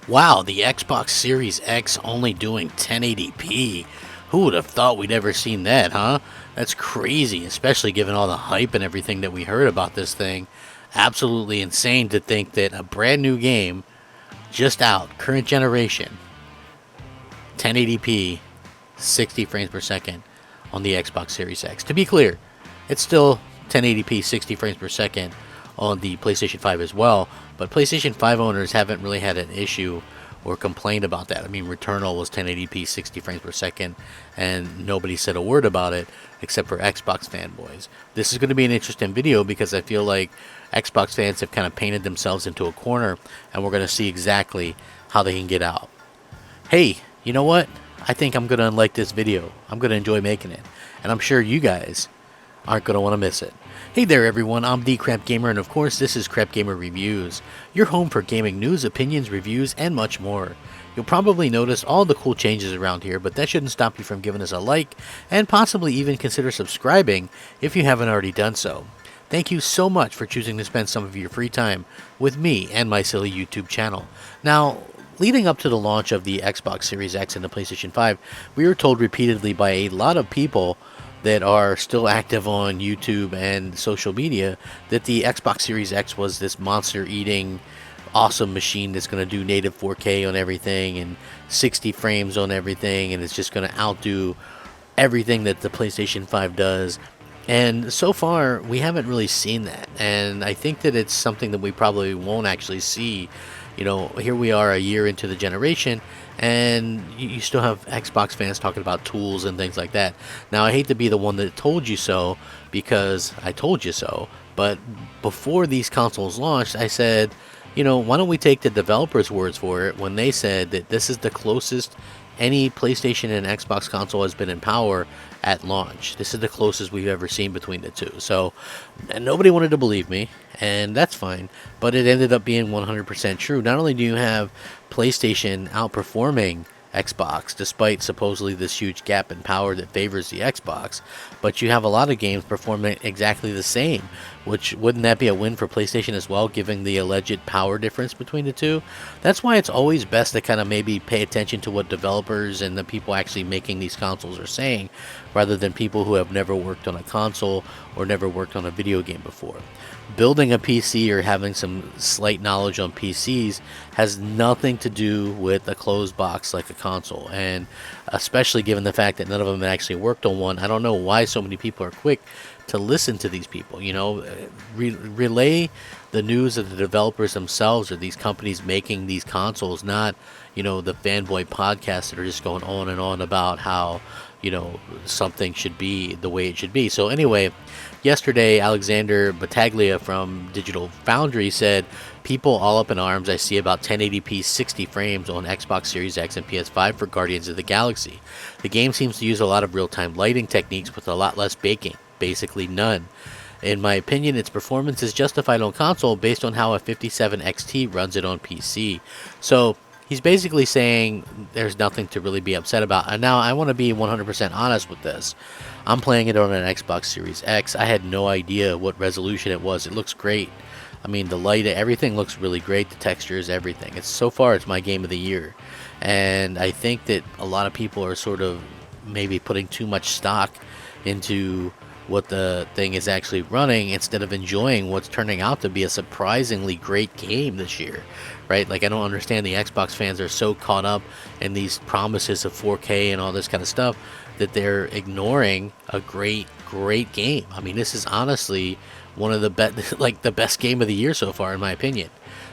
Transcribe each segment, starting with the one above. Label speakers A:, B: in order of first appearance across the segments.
A: Wow, the Xbox Series X only doing 1080p. Who would have thought we'd ever seen that, huh? That's crazy, especially given all the hype and everything that we heard about this thing. Absolutely insane to think that a brand new game, just out, current generation, 1080p, 60 frames per second on the Xbox Series X. To be clear, it's still 1080p, 60 frames per second on the PlayStation 5 as well, but PlayStation 5 owners haven't really had an issue or complained about that. I mean, Returnal was 1080p, 60 frames per second, and nobody said a word about it except for Xbox fanboys. This is going to be an interesting video because I feel like Xbox fans have kind of painted themselves into a corner, and we're going to see exactly how they can get out. Hey, you know what? I think I'm going to like this video. I'm going to enjoy making it, and I'm sure you guys aren't going to want to miss it. Hey there everyone, I'm the Crapgamer, and of course this is Crapgamer Reviews, your home for gaming news, opinions, reviews, and much more. You'll probably notice all the cool changes around here, but that shouldn't stop you from giving us a like, and possibly even consider subscribing if you haven't already done so. Thank you so much for choosing to spend some of your free time with me and my silly YouTube channel. Now, leading up to the launch of the Xbox Series X and the PlayStation 5, we were told repeatedly by a lot of people that are still active on YouTube and social media that the Xbox Series X was this monster-eating, awesome machine that's going to do native 4K on everything and 60 frames on everything, and it's just going to outdo everything that the PlayStation 5 does. And so far, we haven't really seen that, and I think that it's something that we probably won't actually see. You know, here we are a year into the generation, and you still have Xbox fans talking about tools and things like that. Now, I hate to be the one that told you so, because I told you so, but before these consoles launched, I said, you know, why don't we take the developers' words for it when they said that this is the closest any PlayStation and Xbox console has been in power at launch. This is the closest we've ever seen between the two. So, and nobody wanted to believe me, and that's fine, but it ended up being 100% true. Not only do you have PlayStation outperforming Xbox, despite supposedly this huge gap in power that favors the Xbox, but you have a lot of games performing exactly the same, which wouldn't that be a win for PlayStation as well, given the alleged power difference between the two? That's why it's always best to kind of maybe pay attention to what developers and the people actually making these consoles are saying, rather than people who have never worked on a console or never worked on a video game before. Building a PC or having some slight knowledge on PCs has nothing to do with a closed box like a console, and especially given the fact that none of them actually worked on one, I don't know why so many people are quick to listen to these people. You know, relay the news of the developers themselves or these companies making these consoles, not, you know, the fanboy podcasts that are just going on and on about how, you know, something should be the way it should be. So anyway, yesterday, Alexander Battaglia from Digital Foundry said, people all up in arms. I see about 1080p 60 frames on Xbox Series X and PS5 for Guardians of the Galaxy. The game seems to use a lot of real-time lighting techniques with a lot less baking, basically none. In my opinion, its performance is justified on console based on how a 57 XT runs it on PC. So he's basically saying there's nothing to really be upset about. And now I want to be 100% honest with this. I'm playing it on an Xbox Series X. I had no idea what resolution it was. It looks great. I mean, the light, everything looks really great. The textures, everything. So far, it's my game of the year. And I think that a lot of people are sort of maybe putting too much stock into what the thing is actually running instead of enjoying what's turning out to be a surprisingly great game this year, right? Like, I don't understand the Xbox fans are so caught up in these promises of 4K and all this kind of stuff that they're ignoring a great game. I mean, this is honestly one of the the best game of the year so far, in my opinion.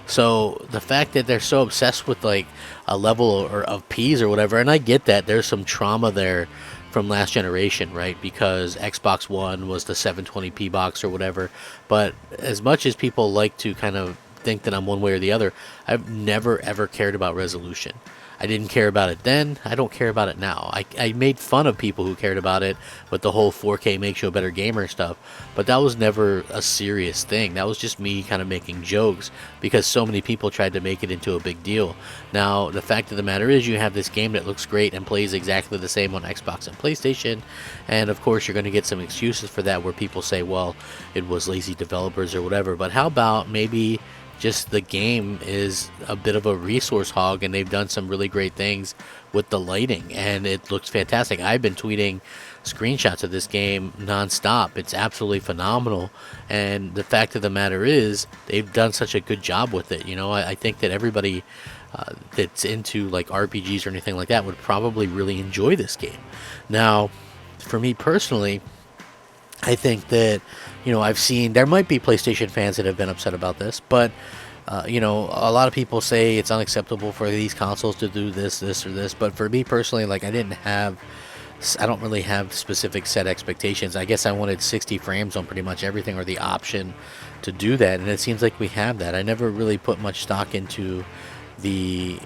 A: So the fact that they're so obsessed with like a level or of P's or whatever, and I get that there's some trauma there from last generation, right? Because Xbox One was the 720p box or whatever. But as much as people like to kind of think that I'm one way or the other, I've never ever cared about resolution. I didn't care about it then. I don't care about it now. I made fun of people who cared about it with the whole 4K makes you a better gamer stuff, but that was never a serious thing. That was just me kind of making jokes because so many people tried to make it into a big deal. Now, the fact of the matter is you have this game that looks great and plays exactly the same on Xbox and PlayStation, and of course you're going to get some excuses for that where people say, well, it was lazy developers or whatever, but how about maybe just the game is a bit of a resource hog, and they've done some really great things with the lighting, and it looks fantastic. I've been tweeting screenshots of this game nonstop. It's absolutely phenomenal, and the fact of the matter is they've done such a good job with it. I think that everybody that's into like RPGs or anything like that would probably really enjoy this game. Now, for me personally, I think that, I've seen there might be PlayStation fans that have been upset about this, but a lot of people say it's unacceptable for these consoles to do this, or this. But for me personally, like I don't really have specific set expectations. I guess I wanted 60 frames on pretty much everything, or the option to do that, and it seems like we have that. I never really put much stock into the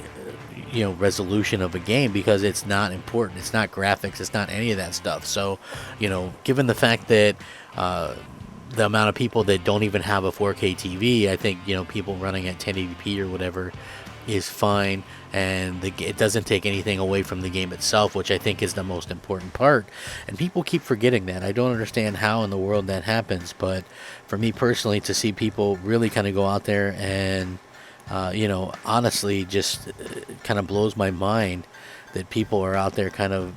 A: resolution of a game because it's not important. It's not graphics. It's not any of that stuff. So, given the fact that the amount of people that don't even have a 4K TV, I think people running at 1080p or whatever is fine, and it doesn't take anything away from the game itself, which I think is the most important part. And people keep forgetting that. I don't understand how in the world that happens, but for me personally, to see people really kind of go out there and honestly, just kind of blows my mind that people are out there kind of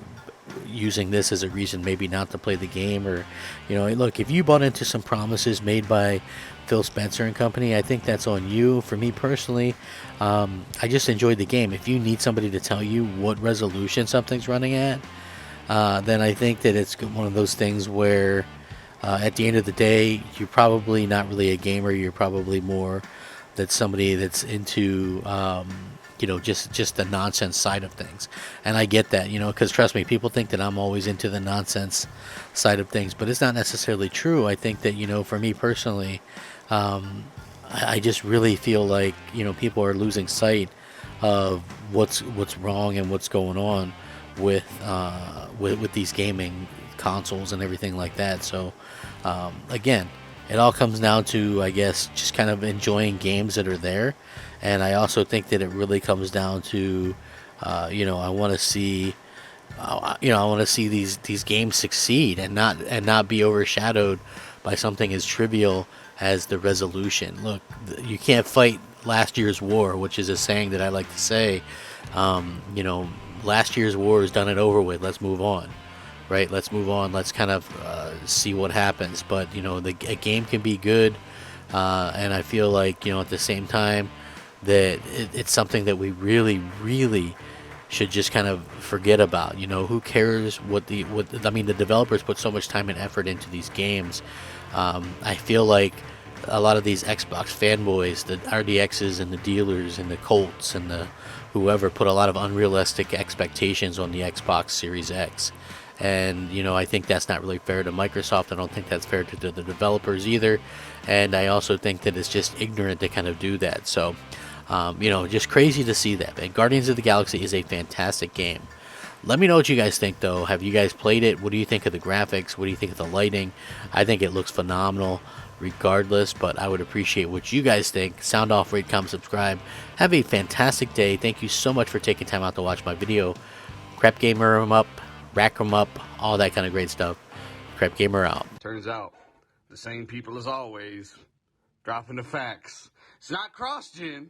A: using this as a reason maybe not to play the game. Or, look, if you bought into some promises made by Phil Spencer and company, I think that's on you. For me personally, I just enjoyed the game. If you need somebody to tell you what resolution something's running at, then I think that it's one of those things where at the end of the day, you're probably not really a gamer. You're probably more that's somebody that's into just the nonsense side of things. And I get that, because trust me, people think that I'm always into the nonsense side of things, but it's not necessarily true. I think that for me personally, I just really feel like people are losing sight of what's wrong and what's going on with these gaming consoles and everything like that. So again, it all comes down to, I guess, just kind of enjoying games that are there. And I also think that it really comes down to, I want to see, these games succeed and not be overshadowed by something as trivial as the resolution. Look, you can't fight last year's war, which is a saying that I like to say. Last year's war is done and over with. Let's move on. Right, let's move on. Let's kind of see what happens. But a game can be good, and I feel like at the same time that it's something that we really, really should just kind of forget about. Who cares what the developers put so much time and effort into these games. I feel like a lot of these Xbox fanboys, the RDXs and the dealers and the Colts and the whoever, put a lot of unrealistic expectations on the Xbox Series X. And I think that's not really fair to Microsoft. I don't think that's fair to the developers either, and I also think that it's just ignorant to kind of do that. So just crazy to see that. And Guardians of the Galaxy is a fantastic game. Let me know what you guys think, though. Have you guys played it? What do you think of the graphics? What do you think of the lighting? I think it looks phenomenal regardless, but I would appreciate what you guys think. Sound off, rate, comment, subscribe. Have a fantastic day. Thank you so much for taking time out to watch my video. Crapgamer 'em up, rack 'em up, all that kind of great stuff. Crapgamer out.
B: Turns out, the same people as always, dropping the facts. It's not cross-gen.